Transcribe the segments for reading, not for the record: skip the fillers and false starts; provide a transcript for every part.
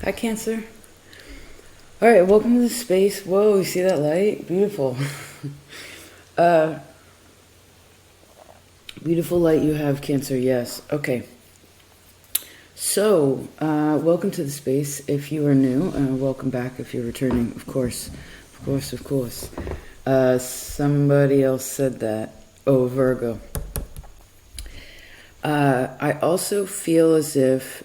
Hi, Cancer. All right, welcome to the space. Whoa, you see that light? Beautiful. uh, Beautiful light you have, Cancer. Yes. Okay. So, welcome to the space. If you are new, welcome back. If you're returning, of course, of course, of course. Somebody else said that. Oh, Virgo. I also feel as if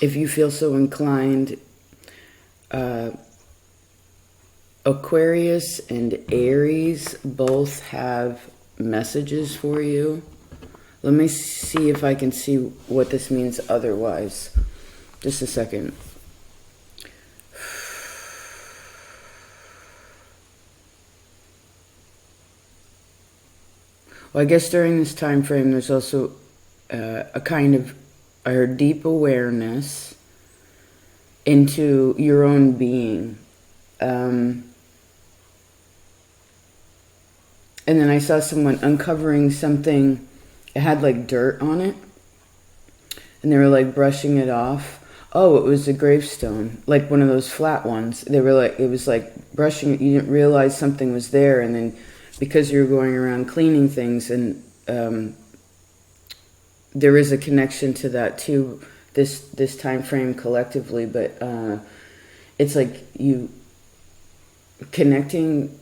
you feel so inclined, Aquarius and Aries both have messages for you. Let me see if I can see what this means otherwise. Just a second. Well, I guess during this time frame, there's also a kind of a deep awareness into your own being. And then I saw someone uncovering something. It had like dirt on it. And they were like brushing it off. Oh, it was a gravestone. Like one of those flat ones. They were like, it was like brushing it. You didn't realize something was there. And then because you were going around cleaning things, and there is a connection to that too, this time frame collectively. But it's like you connecting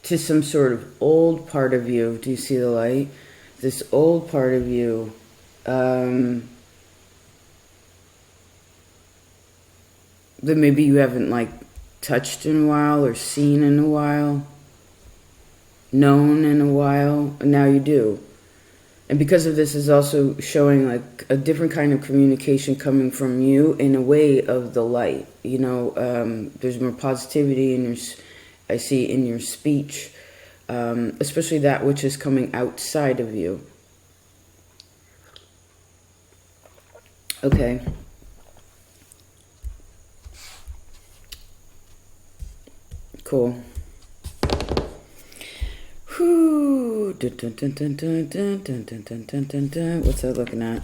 to some sort of old part of you. Do you see the light? This old part of you, that maybe you haven't like touched in a while, or seen in a while, known in a while, and now you do. And because of this is also showing like a different kind of communication coming from you in a way of the light. You know, there's more positivity in your, I see in your speech, especially that which is coming outside of you. Okay. Cool. Whew. What's that looking at?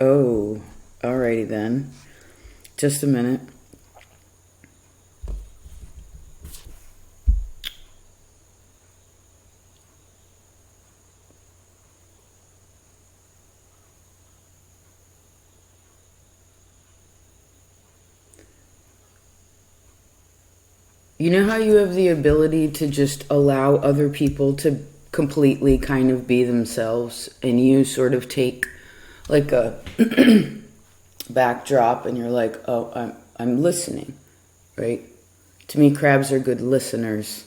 Oh, alrighty then. Just a minute. You know how you have the ability to just allow other people to completely kind of be themselves, and you sort of take like a backdrop and you're like, oh, I'm listening, right? To me, crabs are good listeners.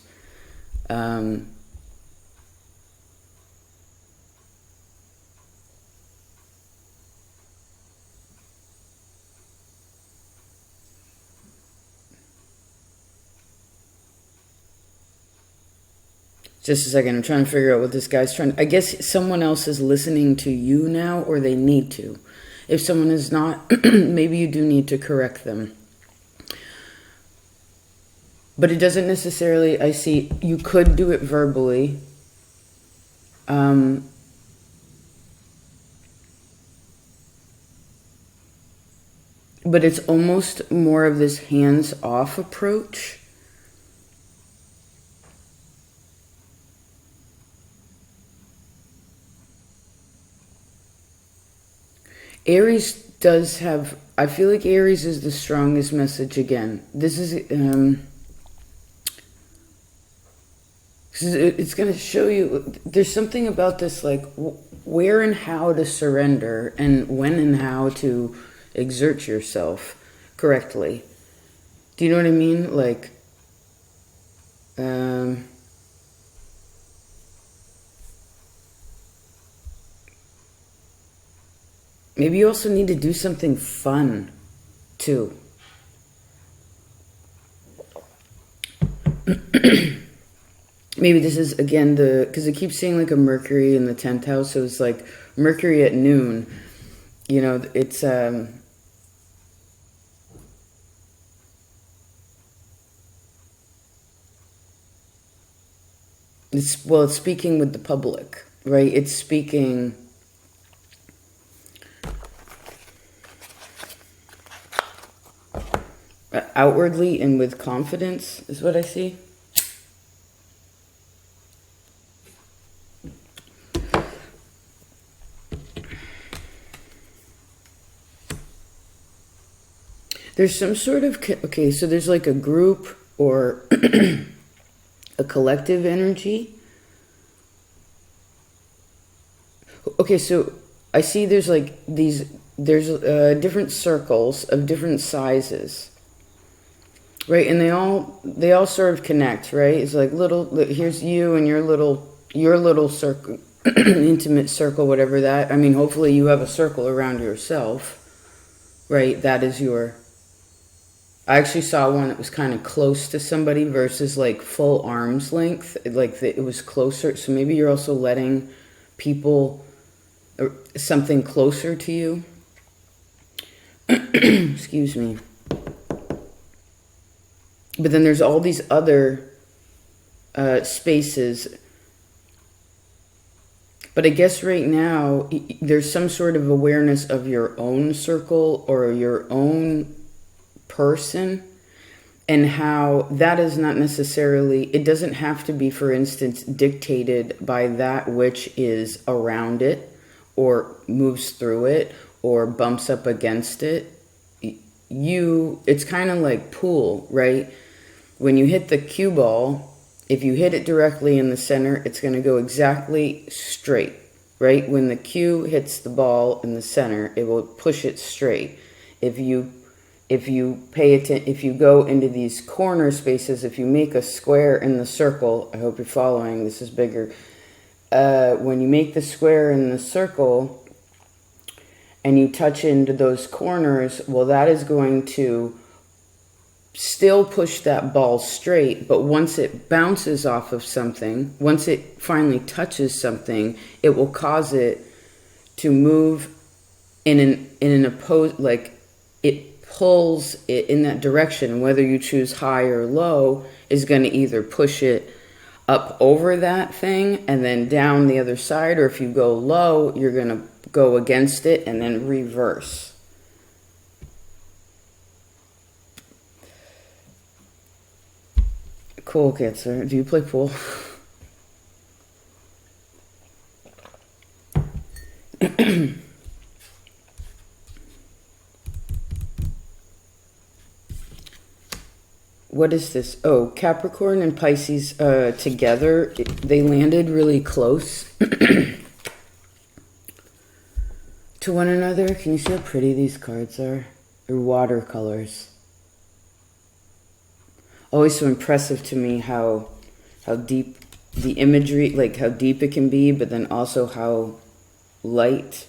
Just a second, I'm trying to figure out what this guy's trying. I guess someone else is listening to you now, or they need to. If someone is not, maybe you do need to correct them. But it doesn't necessarily, I see, you could do it verbally. But it's almost more of this hands-off approach. Aries does have, I feel like Aries is the strongest message again. This is, it's going to show you, there's something about this, like where and how to surrender, and when and how to exert yourself correctly. Do you know what I mean? Like, maybe you also need to do something fun, too. Maybe this is, again, because it keeps saying like a Mercury in the 10th house, so it's like Mercury at noon. You know, it's, it's speaking with the public, right? It's speaking... outwardly and with confidence is what I see. There's some sort of, okay, so there's like a group or a collective energy. Okay, so I see there's like these, there's different circles of different sizes, right? And they all sort of connect, right? It's like little, here's you and your little circle, intimate circle, whatever that, I mean, hopefully you have a circle around yourself, right? That is your, I actually saw one that was kind of close to somebody versus like full arm's length, like it was closer. So maybe you're also letting people, or something closer to you. Excuse me. But then there's all these other spaces. But I guess right now there's some sort of awareness of your own circle or your own person, and how that is not necessarily, it doesn't have to be, for instance, dictated by that which is around it or moves through it or bumps up against it. It's kind of like pool, right? When you hit the cue ball, if you hit it directly in the center, it's going to go exactly straight, right? When the cue hits the ball in the center, it will push it straight. If you pay attention, if you go into these corner spaces, if you make a square in the circle, I hope you're following, this is bigger. When you make the square in the circle and you touch into those corners, well, that is going to still push that ball straight, but once it bounces off of something, once it finally touches something, it will cause it to move in an opposed, like it pulls it in that direction. Whether you choose high or low is going to either push it up over that thing and then down the other side, or if you go low, you're going to go against it and then reverse. Cool, Cancer. Do you play pool? What is this? Oh, Capricorn and Pisces together. They landed really close to one another. Can you see how pretty these cards are? They're watercolors. Always so impressive to me how deep the imagery, like how deep it can be, but then also how light.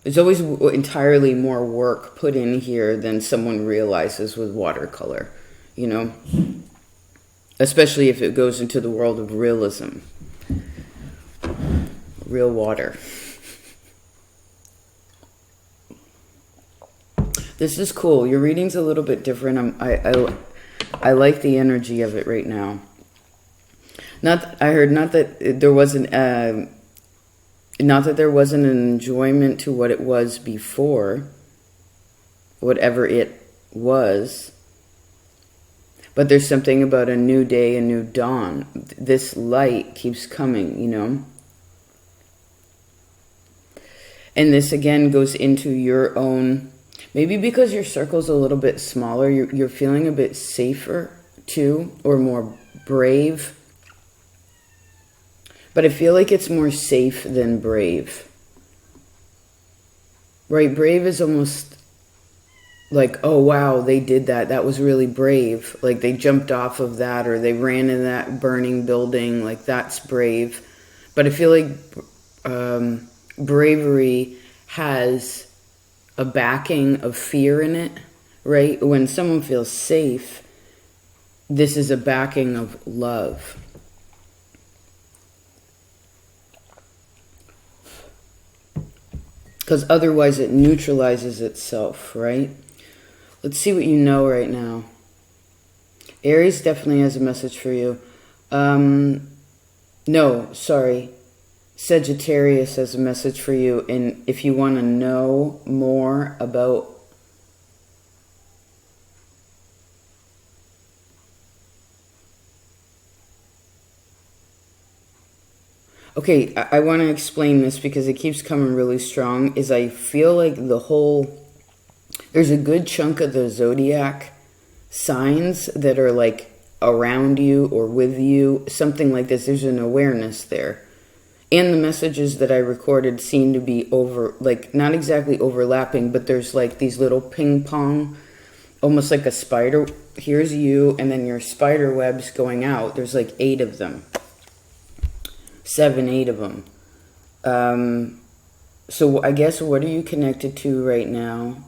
There's always entirely more work put in here than someone realizes with watercolor, you know? Especially if it goes into the world of realism. Real water. This is cool. Your reading's a little bit different. I like the energy of it right now. Not that there wasn't an enjoyment to what it was before, whatever it was. But there's something about a new day, a new dawn. This light keeps coming, you know. And this again goes into your own. Maybe because your circle's a little bit smaller, you're feeling a bit safer too, or more brave. But I feel like it's more safe than brave. Right? Brave is almost like, oh wow, they did that. That was really brave. Like they jumped off of that, or they ran in that burning building. Like that's brave. But I feel like bravery has a backing of fear in it, right? When someone feels safe, this is a backing of love. Because otherwise it neutralizes itself, right? Let's see what you know right now. Aries definitely has a message for you. No, sorry. Sagittarius has a message for you, and if you want to know more about Okay, I want to explain this because it keeps coming really strong. Is I feel like there's a good chunk of the zodiac signs that are like around you or with you, something like this. There's an awareness there. And the messages that I recorded seem to be not exactly overlapping, but there's like these little ping pong, almost like a spider. Here's you, and then your spider webs going out. There's like 8 of them. 7, 8 of them. So I guess, what are you connected to right now?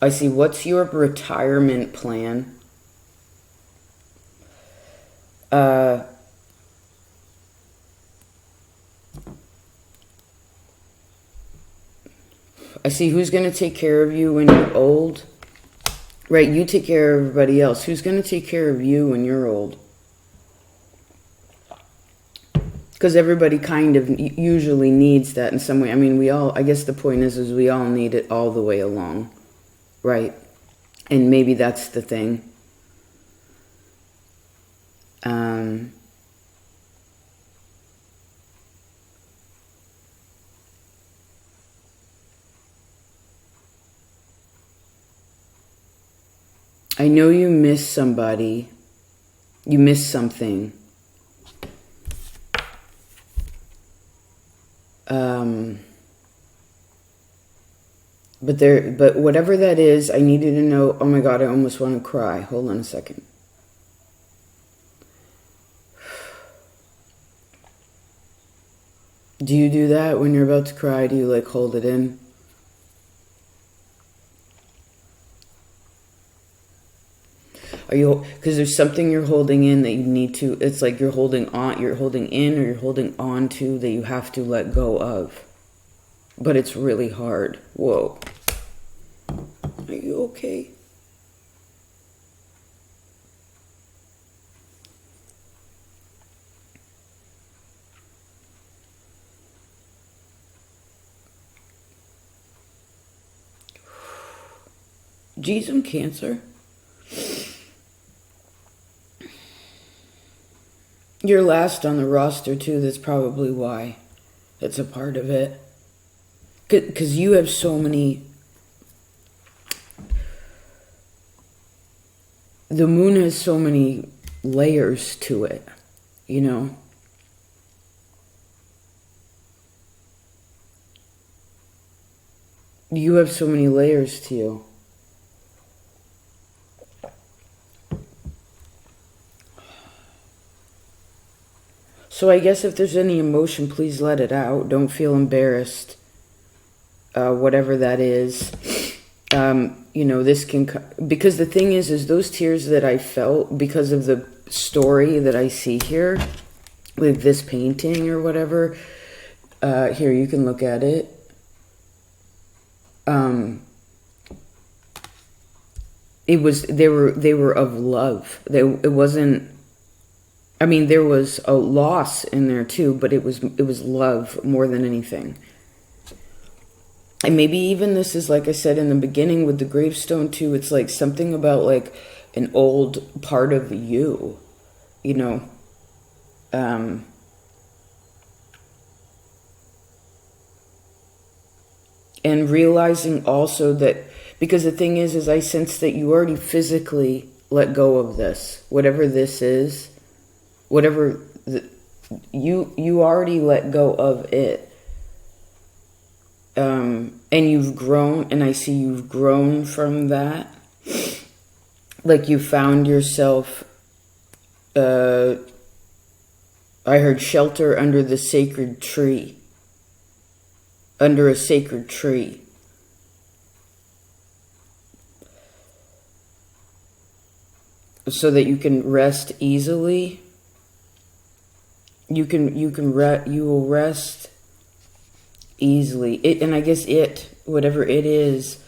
I see, what's your retirement plan? I see, who's going to take care of you when you're old? Right, you take care of everybody else. Who's going to take care of you when you're old? Because everybody kind of usually needs that in some way. I mean, I guess the point is we all need it all the way along, right? And maybe that's the thing. I know you miss somebody. You miss something. But whatever that is, I need you to know. Oh my God, I almost want to cry. Hold on a second. Do you do that when you're about to cry? Do you like hold it in? Because there's something you're holding in that you need to, it's like you're holding in or you're holding on to that you have to let go of. But it's really hard. Whoa. Are you okay? Geez, I'm Cancer. You're last on the roster, too. That's probably why. That's a part of it. Because you have so many... The moon has so many layers to it, you know? You have so many layers to you. So I guess if there's any emotion, please let it out. Don't feel embarrassed. Whatever that is. You know, this can... Because the thing is those tears that I felt because of the story that I see here, with this painting or whatever. Here, you can look at it. They were of love. It wasn't... I mean, there was a loss in there too, but it was love more than anything. And maybe even this is, like I said in the beginning with the gravestone too, it's like something about like an old part of you, you know. And realizing also that, because the thing is I sense that you already physically let go of this, whatever this is. Whatever, you already let go of it. And you've grown, and I see you've grown from that. Like you found yourself, I heard shelter under the sacred tree. Under a sacred tree. So that you can rest easily. You will rest easily. And I guess whatever it is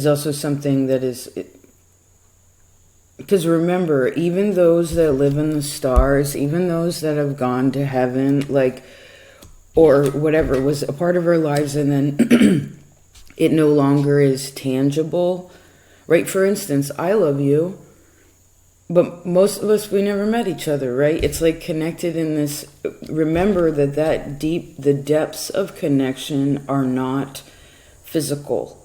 also something that is... Because remember, even those that live in the stars, even those that have gone to heaven, like, or whatever, was a part of our lives and then it no longer is tangible, right? For instance, I love you. But most of us, we never met each other, right? It's like connected in this. Remember that the depths of connection are not physical.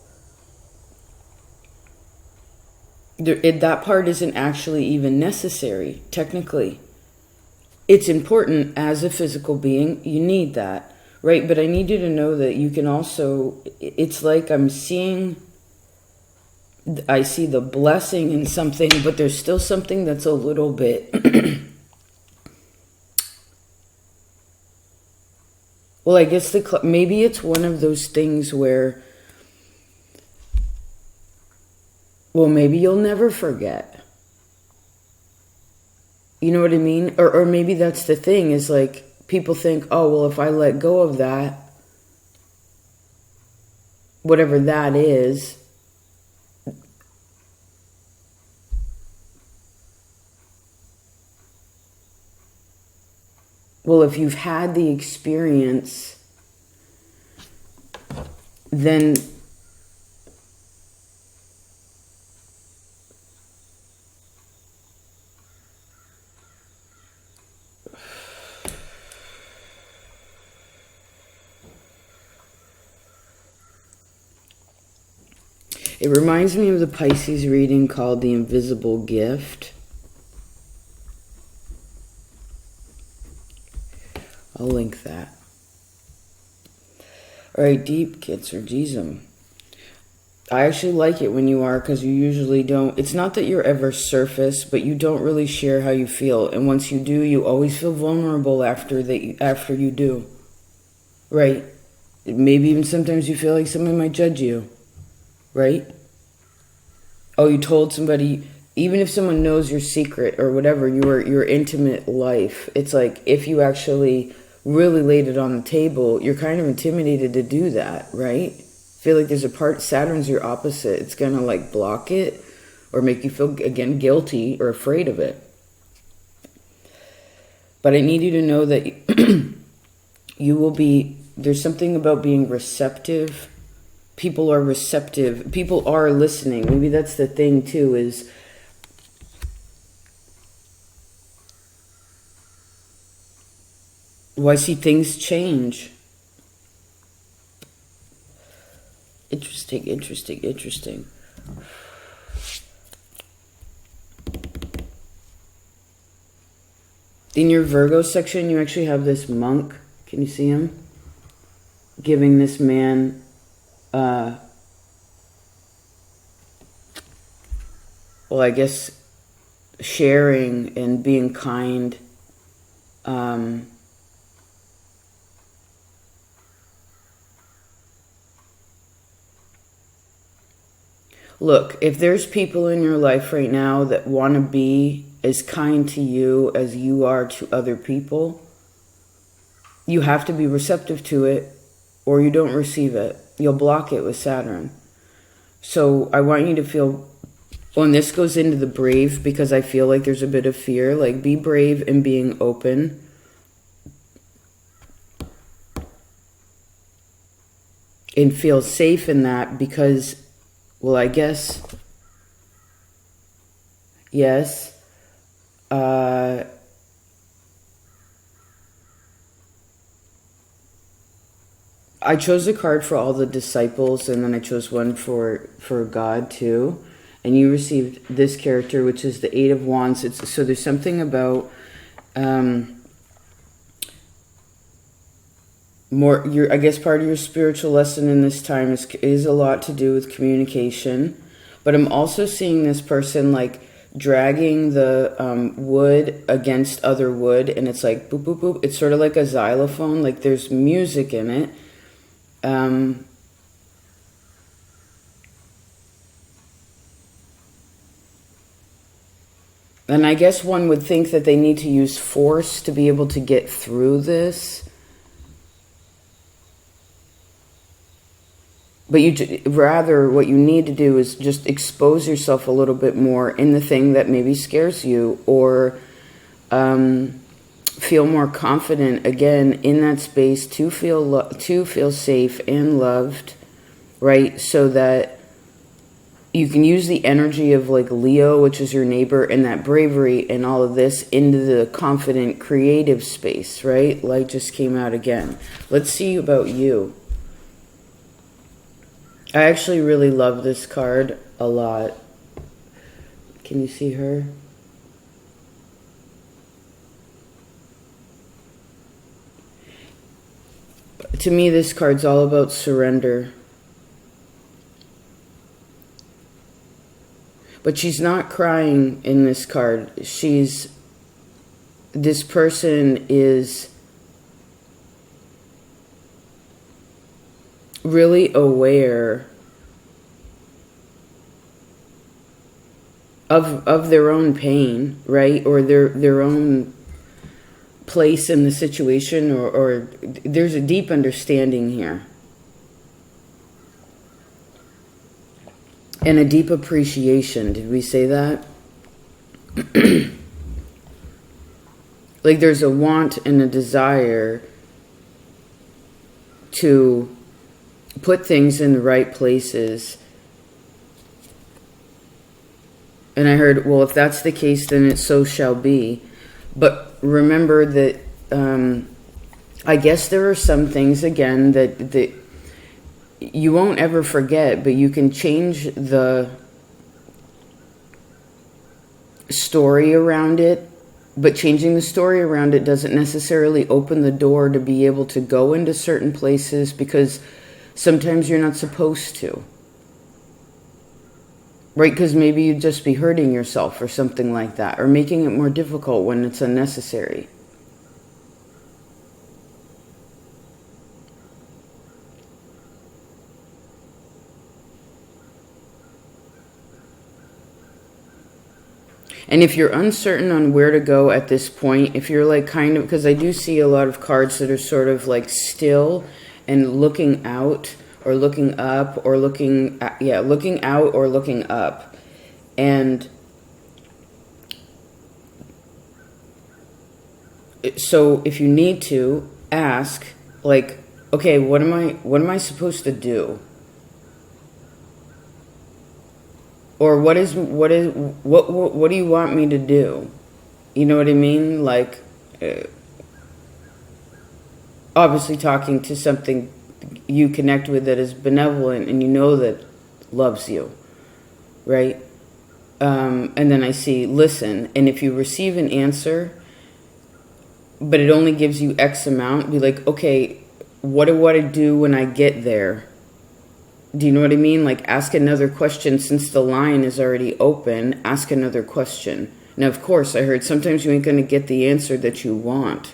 That part isn't actually even necessary, technically. It's important as a physical being. You need that, right? But I need you to know that you can also, it's like I see the blessing in something, but there's still something that's a little bit... Well, I guess maybe it's one of those things where... Well, maybe you'll never forget. You know what I mean? Or maybe that's the thing, is like, people think, oh, well, if I let go of that, whatever that is... Well, if you've had the experience, then it reminds me of the Pisces reading called The Invisible Gift. I'll link that. All right, deep Cancer, Jesus. I actually like it when you are, because you usually don't. It's not that you're ever surface, but you don't really share how you feel. And once you do, you always feel vulnerable after you do. Right? Maybe even sometimes you feel like someone might judge you. Right? Oh, you told somebody... Even if someone knows your secret or whatever, your intimate life, it's like if you actually really laid it on the table, you're kind of intimidated to do that, right? Feel like there's a part, Saturn's your opposite. It's going to like block it or make you feel, again, guilty or afraid of it. But I need you to know that you will be, there's something about being receptive. People are receptive. People are listening. Maybe that's the thing too, is... Well, I see things change. Interesting. In your Virgo section, you actually have this monk. Can you see him? Giving this man... well, I guess sharing and being kind... Look, if there's people in your life right now that want to be as kind to you as you are to other people, you have to be receptive to it or you don't receive it. You'll block it with Saturn. So I want you to feel, well, and this goes into the brave, because I feel like there's a bit of fear, like be brave in being open. And feel safe in that, because... Well, I guess, yes, I chose a card for all the disciples, and then I chose one for God too, and you received this character, which is the Eight of Wands. So there's something about I guess part of your spiritual lesson in this time is a lot to do with communication. But I'm also seeing this person like dragging the wood against other wood, and it's like boop, boop, boop. It's sort of like a xylophone, like there's music in it. And I guess one would think that they need to use force to be able to get through this. But rather, what you need to do is just expose yourself a little bit more in the thing that maybe scares you, or feel more confident again in that space to feel safe and loved, right? So that you can use the energy of like Leo, which is your neighbor, and that bravery and all of this into the confident, creative space, right? Light just came out again. Let's see about you. I actually really love this card a lot. Can you see her? To me, this card's all about surrender. But she's not crying in this card. This person is really aware of their own pain, right? Or their own place in the situation, or there's a deep understanding here. And a deep appreciation. Did we say that? Like there's a want and a desire to put things in the right places. And I heard, well, if that's the case, then it so shall be. But remember that I guess there are some things, again, that you won't ever forget, but you can change the story around it. But changing the story around it doesn't necessarily open the door to be able to go into certain places, because sometimes you're not supposed to. Right? Because maybe you'd just be hurting yourself or something like that, or making it more difficult when it's unnecessary. And if you're uncertain on where to go at this point, if you're like kind of, because I do see a lot of cards that are sort of like still and looking out or looking up or looking out or looking up. And so if you need to ask, like, okay, what am I supposed to do? Or what do you want me to do? You know what I mean? Like, obviously talking to something you connect with that is benevolent and you know that loves you, right? And then I see, listen, and if you receive an answer, but it only gives you X amount, be like, okay, what do I do when I get there? Do you know what I mean? Like, ask another question. Since the line is already open, ask another question. Now, of course, I heard sometimes you ain't going to get the answer that you want.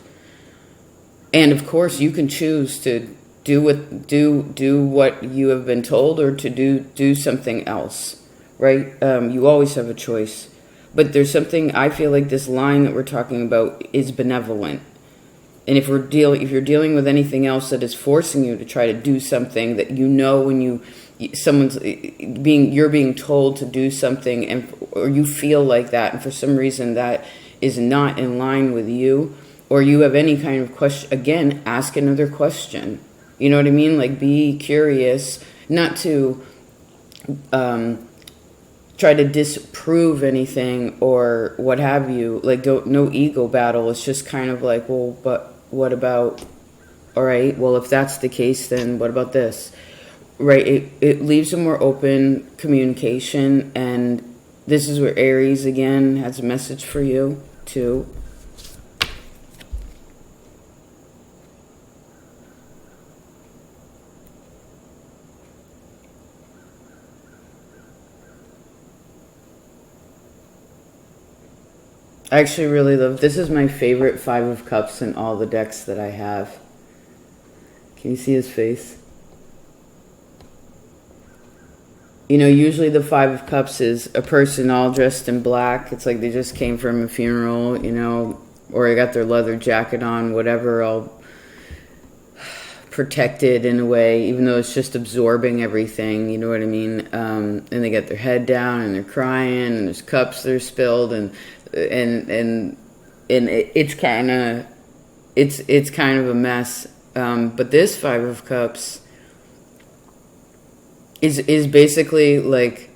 And, of course, you can choose to do what you have been told, or to do something else, right? You always have a choice. But there's something, I feel like this line that we're talking about is benevolent. And if you're dealing with anything else that is forcing you to try to do something that you know when you're being told to do something, or you feel like that, and for some reason that is not in line with you, or you have any kind of question, again, ask another question. You know what I mean? Like, be curious, not to try to disprove anything or what have you. Like, no ego battle. It's just kind of like, well, but what about, all right, well, if that's the case, then what about this? Right? It leaves a more open communication, and this is where Aries, again, has a message for you, too. I actually really love, this is my favorite Five of Cups in all the decks that I have. Can you see his face? You know, usually the Five of Cups is a person all dressed in black. It's like they just came from a funeral, you know, or they got their leather jacket on, whatever, all protected in a way, even though it's just absorbing everything, you know what I mean? And they get their head down and they're crying, and there's cups that are spilled, and it's kind of a mess. But this Five of Cups is basically like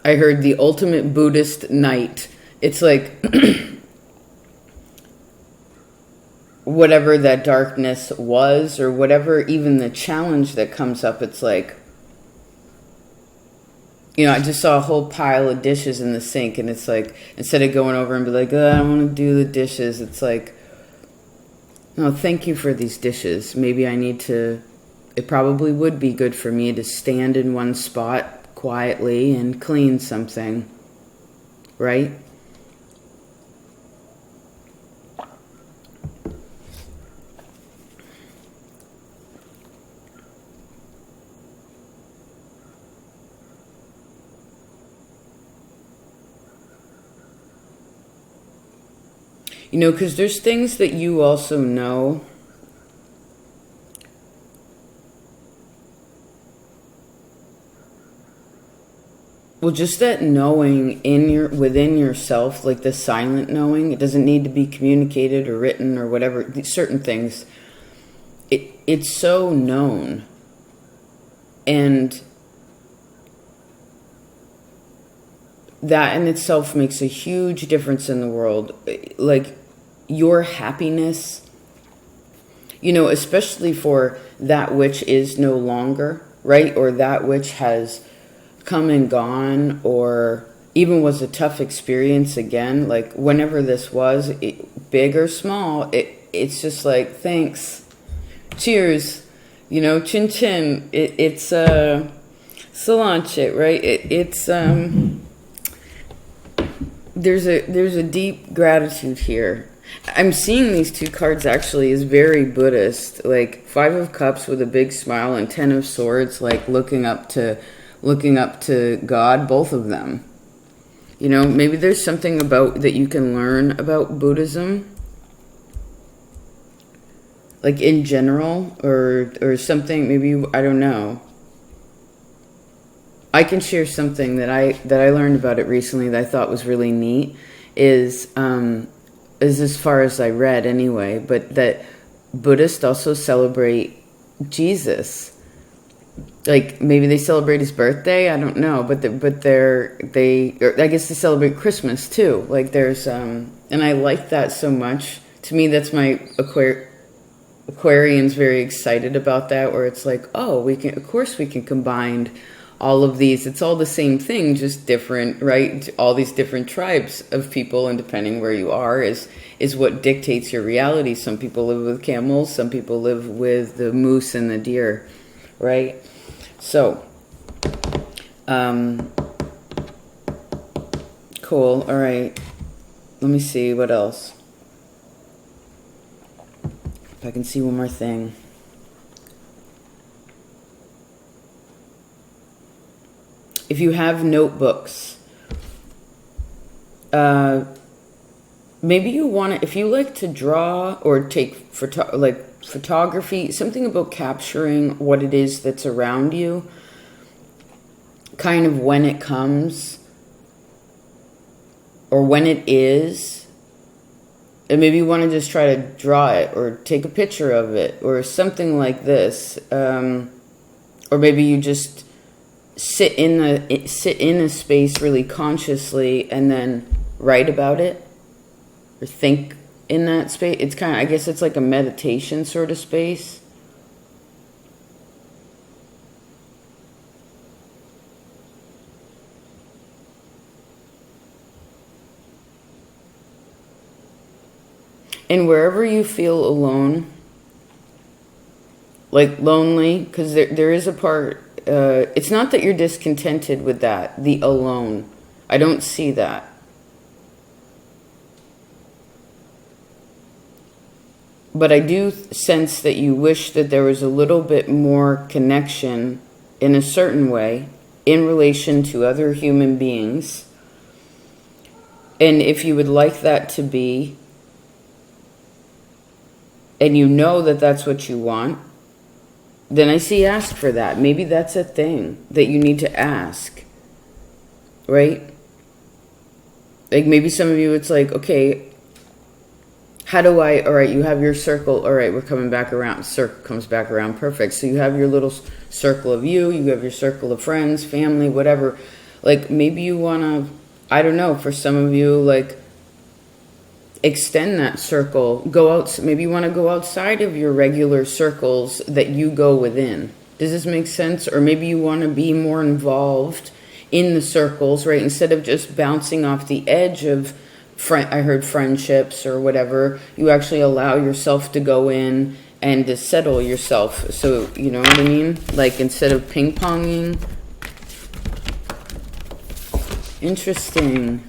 I heard the ultimate Buddhist night. It's like whatever that darkness was, or whatever, even the challenge that comes up, it's like, you know, I just saw a whole pile of dishes in the sink, and it's like, instead of going over and be like, oh, I don't want to do the dishes, it's like, no, thank you for these dishes. Maybe I need to, it probably would be good for me to stand in one spot quietly and clean something, right? You know, because there's things that you also know. Well, just that knowing within yourself, like the silent knowing, it doesn't need to be communicated or written or whatever. Certain things, it's so known, and that in itself makes a huge difference in the world. Like your happiness, you know, especially for that which is no longer, right? Or that which has come and gone, or even was a tough experience again, like whenever this was, big or small, it's just like, thanks, cheers, you know, chin chin, it's cilantro, right? There's a deep gratitude here. I'm seeing these two cards actually as very Buddhist, like 5 of Cups with a big smile and 10 of Swords, like looking up to God, both of them. You know, maybe there's something about that you can learn about Buddhism, like in general, or something. Maybe I don't know. I can share something that I learned about it recently that I thought was really neat. Is as far as I read anyway, but that Buddhists also celebrate Jesus. Like maybe they celebrate his birthday, I don't know, but I guess they celebrate Christmas too. Like there's and I like that so much. To me, that's my Aquarian's very excited about that, where it's like, oh, we can combine all of these. It's all the same thing, just different, right? All these different tribes of people, and depending where you are is what dictates your reality. Some people live with camels, some people live with the moose and the deer, right? So, cool. All right. Let me see what else. If I can see one more thing. If you have notebooks, maybe you want to, if you like to draw or take photography, something about capturing what it is that's around you, kind of when it comes, or when it is, and maybe you want to just try to draw it, or take a picture of it, or something like this, or maybe you just sit in a space really consciously and then write about it or think in that space. It's kind of, I guess it's like a meditation sort of space. And wherever you feel alone, like lonely, because there is a part, it's not that you're discontented with that, the alone. I don't see that. But I do sense that you wish that there was a little bit more connection in a certain way in relation to other human beings. And if you would like that to be, and you know that that's what you want, then I see ask for that. Maybe that's a thing that you need to ask, right? Like maybe some of you, it's like, okay, how do I, all right, you have your circle, all right, we're coming back around, circle comes back around, perfect. So you have your little circle of you have your circle of friends, family, whatever. Like maybe you want to, I don't know, for some of you, like extend that circle. Go out, maybe you want to go outside of your regular circles that you go within. Does this make sense? Or maybe you want to be more involved in the circles, right? Instead of just bouncing off the edge of, I heard friendships or whatever, you actually allow yourself to go in and to settle yourself. So, you know what I mean? Like instead of ping-ponging. Interesting.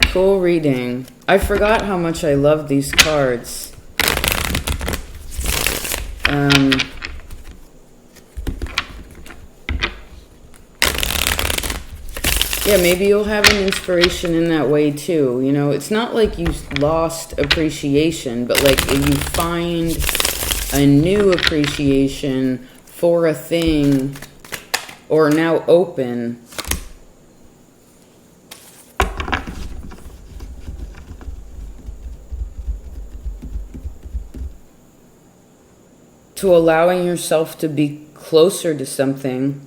Cool reading. I forgot how much I love these cards. Yeah, maybe you'll have an inspiration in that way too. You know, it's not like you lost appreciation, but like you find a new appreciation for a thing, or now open to allowing yourself to be closer to something.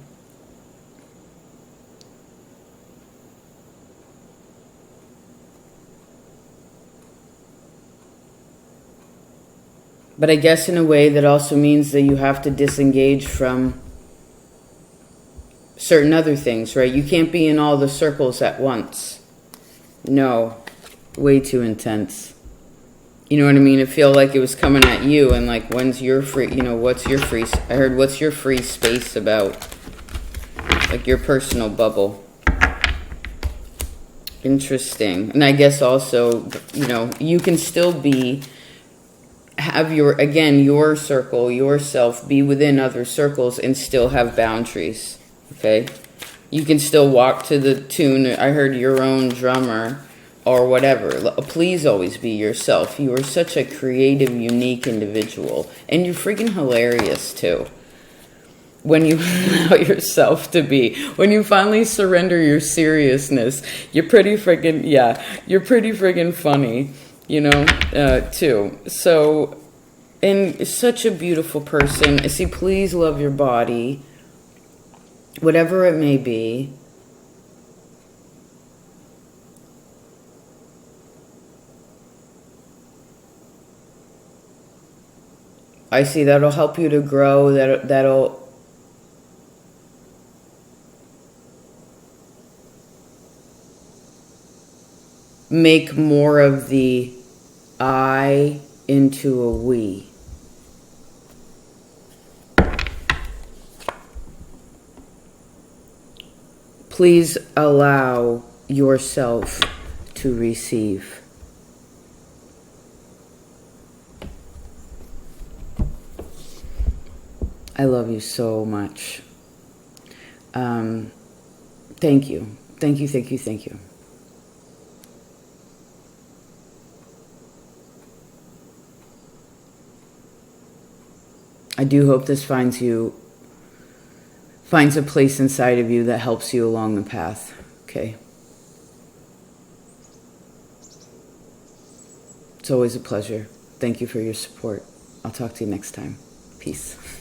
But I guess in a way that also means that you have to disengage from certain other things, right? You can't be in all the circles at once. No, way too intense. You know what I mean? It feel like it was coming at you, and like, when's your free, you know, what's your free, I heard, what's your free space about? Like your personal bubble. Interesting. And I guess also, you know, you can still be, have your, again, your circle, yourself, be within other circles and still have boundaries, okay? You can still walk to the tune, I heard, your own drummer or whatever. Please always be yourself. You are such a creative, unique individual. And you're freaking hilarious, too. When you allow yourself to be. When you finally surrender your seriousness, you're pretty freaking, yeah, you're pretty freaking funny. You know, too. So, and such a beautiful person. I see, please love your body, whatever it may be. I see that'll help you to grow, that'll make more of the I into a we. Please allow yourself to receive. I love you so much. Thank you. Thank you, thank you, thank you. I do hope this finds a place inside of you that helps you along the path, okay? It's always a pleasure. Thank you for your support. I'll talk to you next time. Peace.